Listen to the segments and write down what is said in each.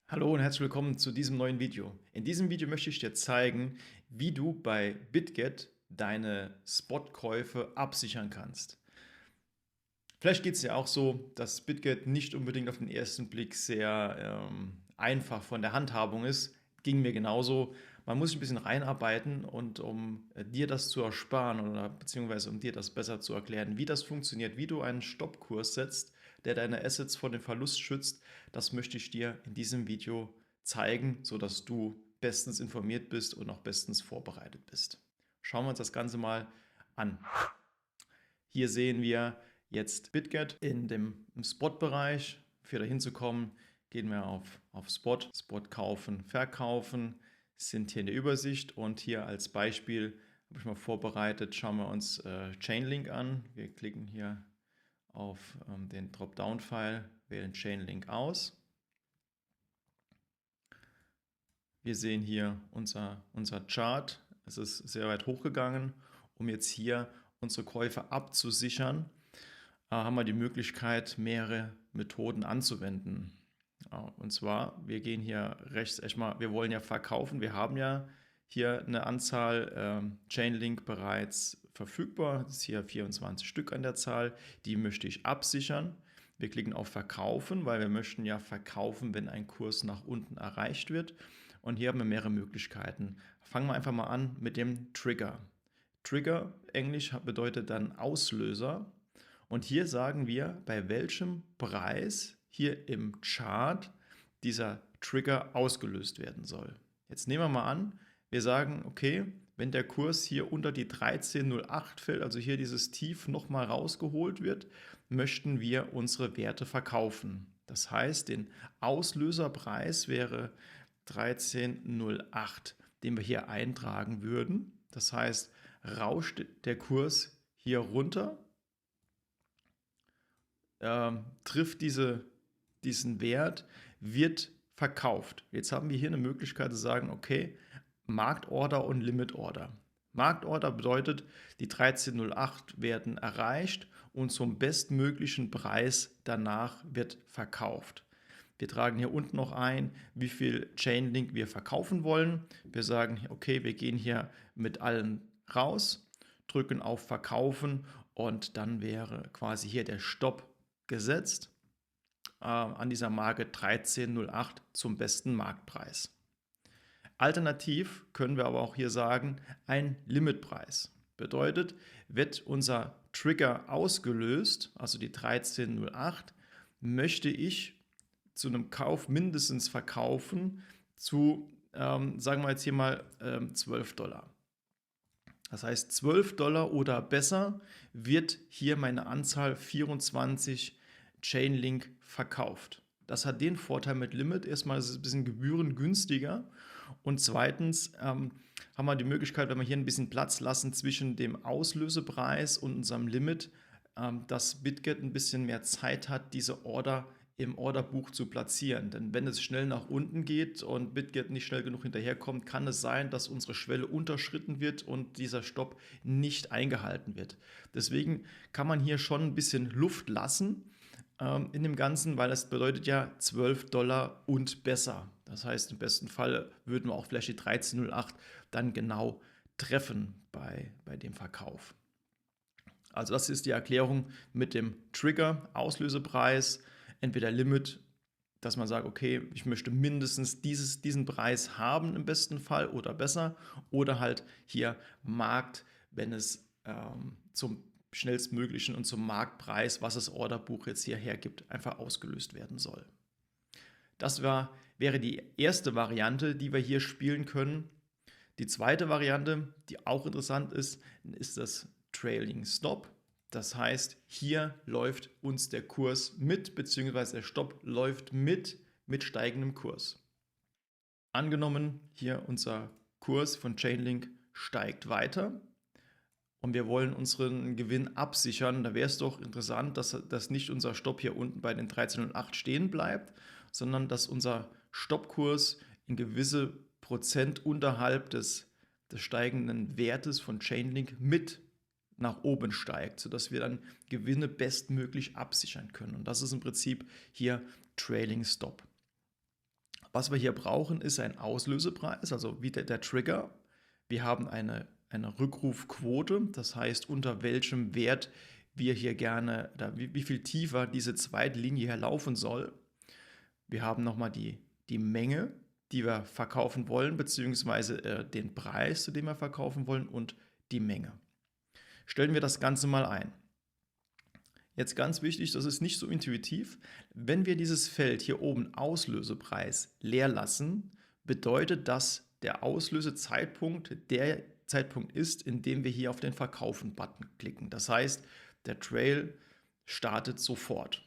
Hallo und herzlich willkommen zu diesem neuen Video. In diesem Video möchte ich dir zeigen, wie du bei BitGet deine Spotkäufe absichern kannst. Vielleicht geht es dir auch so, dass BitGet nicht unbedingt auf den ersten Blick sehr einfach von der Handhabung ist. Ging mir genauso. Man muss sich ein bisschen reinarbeiten und um dir das zu ersparen oder beziehungsweise um dir das besser zu erklären, wie das funktioniert, wie du einen Stoppkurs setzt, der deine Assets vor dem Verlust schützt, das möchte ich dir in diesem Video zeigen, sodass du bestens informiert bist und auch bestens vorbereitet bist. Schauen wir uns das Ganze mal an. Hier sehen wir jetzt BitGet im Spot-Bereich. Für dahin zu kommen, gehen wir auf Spot, Spot kaufen, verkaufen, sind hier in der Übersicht und hier als Beispiel habe ich mal vorbereitet, schauen wir uns Chainlink an. Wir klicken hier auf den Dropdown-Pfeil, wählen Chainlink aus. Wir sehen hier unser Chart. Es ist sehr weit hochgegangen. Um jetzt hier unsere Käufe abzusichern, haben wir die Möglichkeit, mehrere Methoden anzuwenden. Und zwar, wir gehen hier rechts erstmal, wir wollen ja verkaufen. Wir haben ja hier eine Anzahl Chainlink bereits verfügbar. Das ist hier 24 Stück an der Zahl. Die möchte ich absichern. Wir klicken auf Verkaufen, weil wir möchten ja verkaufen, wenn ein Kurs nach unten erreicht wird. Und hier haben wir mehrere Möglichkeiten. Fangen wir einfach mal an mit dem Trigger. Trigger, Englisch bedeutet dann Auslöser. Und hier sagen wir, bei welchem Preis hier im Chart dieser Trigger ausgelöst werden soll. Jetzt nehmen wir mal an, wir sagen, okay, wenn der Kurs hier unter die 13,08 fällt, also hier dieses Tief nochmal rausgeholt wird, möchten wir unsere Werte verkaufen. Das heißt, den Auslöserpreis wäre 13,08, den wir hier eintragen würden. Das heißt, rauscht der Kurs hier runter, trifft diesen Wert, wird verkauft. Jetzt haben wir hier eine Möglichkeit zu sagen, okay, Marktorder und Limitorder. Marktorder bedeutet, die 13,08 werden erreicht und zum bestmöglichen Preis danach wird verkauft. Wir tragen hier unten noch ein, wie viel Chainlink wir verkaufen wollen. Wir sagen, okay, wir gehen hier mit allen raus, drücken auf Verkaufen und dann wäre quasi hier der Stopp gesetzt an dieser Marke 13,08 zum besten Marktpreis. Alternativ können wir aber auch hier sagen, ein Limitpreis. Bedeutet, wird unser Trigger ausgelöst, also die 13,08, möchte ich zu einem Kauf mindestens verkaufen zu, sagen wir jetzt hier mal, $12. Das heißt, $12 oder besser wird hier meine Anzahl 24 Chainlink verkauft. Das hat den Vorteil mit Limit, erstmal ist es ein bisschen gebührengünstiger und zweitens haben wir die Möglichkeit, wenn wir hier ein bisschen Platz lassen zwischen dem Auslösepreis und unserem Limit, dass BitGet ein bisschen mehr Zeit hat, diese Order im Orderbuch zu platzieren. Denn wenn es schnell nach unten geht und BitGet nicht schnell genug hinterherkommt, kann es sein, dass unsere Schwelle unterschritten wird und dieser Stopp nicht eingehalten wird. Deswegen kann man hier schon ein bisschen Luft lassen in dem Ganzen, weil das bedeutet ja $12 und besser. Das heißt, im besten Fall würden wir auch vielleicht die 13,08 dann genau treffen bei dem Verkauf. Also das ist die Erklärung mit dem Trigger, Auslösepreis, entweder Limit, dass man sagt, okay, ich möchte mindestens diesen Preis haben im besten Fall oder besser, oder halt hier Markt, wenn es zum schnellstmöglichen und zum Marktpreis, was das Orderbuch jetzt hierher gibt, einfach ausgelöst werden soll. Das wäre die erste Variante, die wir hier spielen können. Die zweite Variante, die auch interessant ist das Trailing Stop. Das heißt, hier läuft uns der Kurs mit, beziehungsweise der Stopp läuft mit steigendem Kurs. Angenommen, hier unser Kurs von Chainlink steigt weiter und wir wollen unseren Gewinn absichern, da wäre es doch interessant, dass nicht unser Stopp hier unten bei den 13,08 stehen bleibt, sondern dass unser Stoppkurs in gewisse Prozent unterhalb des steigenden Wertes von Chainlink mit nach oben steigt, sodass wir dann Gewinne bestmöglich absichern können. Und das ist im Prinzip hier Trailing Stop. Was wir hier brauchen, ist ein Auslösepreis, also wie der Trigger. Wir haben eine Rückrufquote, das heißt, unter welchem Wert wir hier gerne, oder wie viel tiefer diese zweite Linie hier laufen soll. Wir haben nochmal die Menge, die wir verkaufen wollen, beziehungsweise den Preis, zu dem wir verkaufen wollen, und die Menge. Stellen wir das Ganze mal ein. Jetzt ganz wichtig, das ist nicht so intuitiv. Wenn wir dieses Feld hier oben Auslösepreis leer lassen, bedeutet das, der Auslösezeitpunkt der Zeitpunkt ist, in dem wir hier auf den Verkaufen-Button klicken. Das heißt, der Trail startet sofort.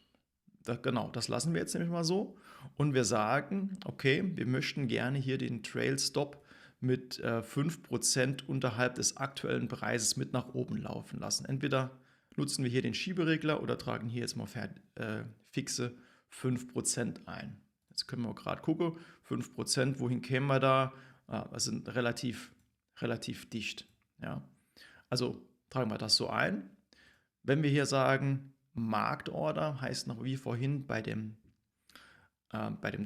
Genau, das lassen wir jetzt nämlich mal so. Und wir sagen, okay, wir möchten gerne hier den Trail-Stop mit 5% unterhalb des aktuellen Preises mit nach oben laufen lassen. Entweder nutzen wir hier den Schieberegler oder tragen hier jetzt mal fixe 5% ein. Jetzt können wir gerade gucken, 5%, wohin kämen wir da? Das sind relativ dicht. Ja. Also tragen wir das so ein. Wenn wir hier sagen, Marktorder, heißt noch wie vorhin bei dem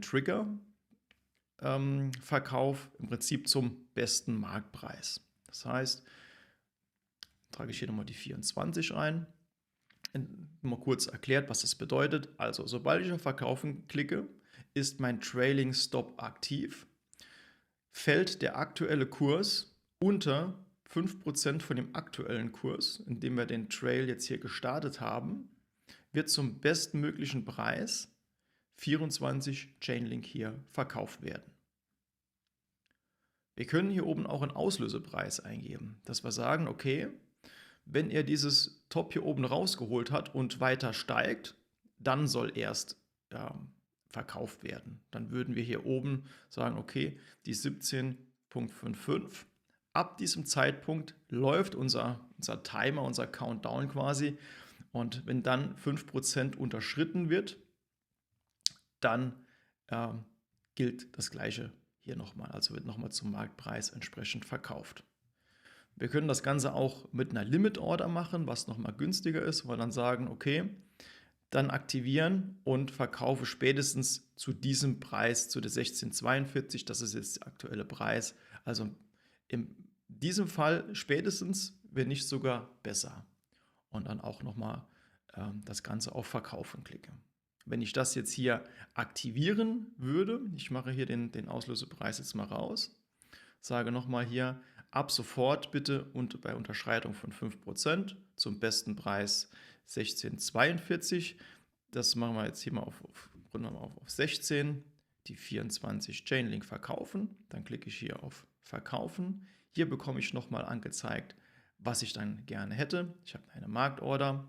Trigger, Verkauf im Prinzip zum besten Marktpreis. Das heißt, trage ich hier nochmal die 24 ein. Mal kurz erklärt, was das bedeutet. Also, sobald ich auf Verkaufen klicke, ist mein Trailing Stop aktiv. Fällt der aktuelle Kurs unter 5% von dem aktuellen Kurs, in dem wir den Trail jetzt hier gestartet haben, wird zum bestmöglichen Preis 24 Chainlink hier verkauft werden. Wir können hier oben auch einen Auslösepreis eingeben, dass wir sagen, okay, wenn er dieses Top hier oben rausgeholt hat und weiter steigt, dann soll erst verkauft werden. Dann würden wir hier oben sagen, okay, die 17.55. Ab diesem Zeitpunkt läuft unser Timer, unser Countdown quasi. Und wenn dann 5% unterschritten wird, dann gilt das Gleiche hier nochmal. Also wird nochmal zum Marktpreis entsprechend verkauft. Wir können das Ganze auch mit einer Limit Order machen, was nochmal günstiger ist, weil dann sagen, okay, dann aktivieren und verkaufe spätestens zu diesem Preis, zu der 16,42, das ist jetzt der aktuelle Preis. Also in diesem Fall spätestens, wenn nicht sogar besser. Und dann auch nochmal das Ganze auf Verkaufen klicke. Wenn ich das jetzt hier aktivieren würde, ich mache hier den Auslösepreis jetzt mal raus, sage nochmal hier, ab sofort bitte und bei Unterschreitung von 5% zum besten Preis 16,42. Das machen wir jetzt hier mal auf 16, die 24 Chainlink verkaufen. Dann klicke ich hier auf Verkaufen. Hier bekomme ich nochmal angezeigt, was ich dann gerne hätte. Ich habe eine Marktorder,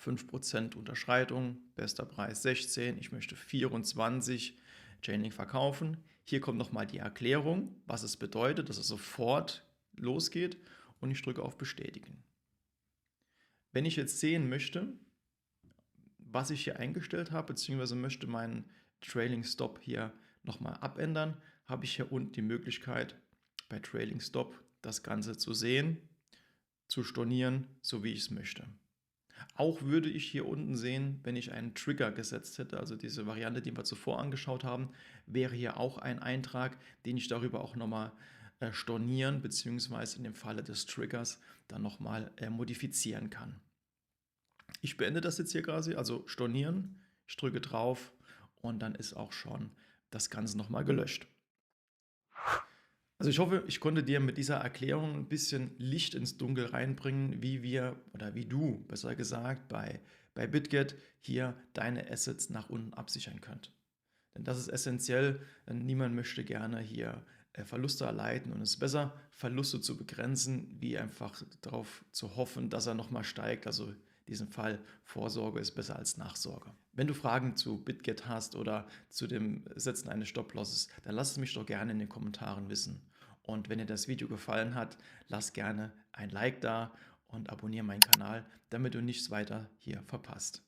5% Unterschreitung, bester Preis 16, ich möchte 24 Chainlink verkaufen. Hier kommt nochmal die Erklärung, was es bedeutet, dass es sofort losgeht, und ich drücke auf Bestätigen. Wenn ich jetzt sehen möchte, was ich hier eingestellt habe, beziehungsweise möchte meinen Trailing Stop hier nochmal abändern, habe ich hier unten die Möglichkeit, bei Trailing Stop das Ganze zu sehen, zu stornieren, so wie ich es möchte. Auch würde ich hier unten sehen, wenn ich einen Trigger gesetzt hätte, also diese Variante, die wir zuvor angeschaut haben, wäre hier auch ein Eintrag, den ich darüber auch nochmal stornieren bzw. in dem Falle des Triggers dann nochmal modifizieren kann. Ich beende das jetzt hier quasi, also stornieren, ich drücke drauf und dann ist auch schon das Ganze nochmal gelöscht. Also ich hoffe, ich konnte dir mit dieser Erklärung ein bisschen Licht ins Dunkel reinbringen, wie wir, oder wie du, besser gesagt, bei BitGet hier deine Assets nach unten absichern könnt. Denn das ist essentiell, denn niemand möchte gerne hier Verluste erleiden, und es ist besser, Verluste zu begrenzen, wie einfach darauf zu hoffen, dass er nochmal steigt. Also in diesem Fall Vorsorge ist besser als Nachsorge. Wenn du Fragen zu BitGet hast oder zu dem Setzen eines Stop-Losses, dann lass es mich doch gerne in den Kommentaren wissen. Und wenn dir das Video gefallen hat, lass gerne ein Like da und abonniere meinen Kanal, damit du nichts weiter hier verpasst.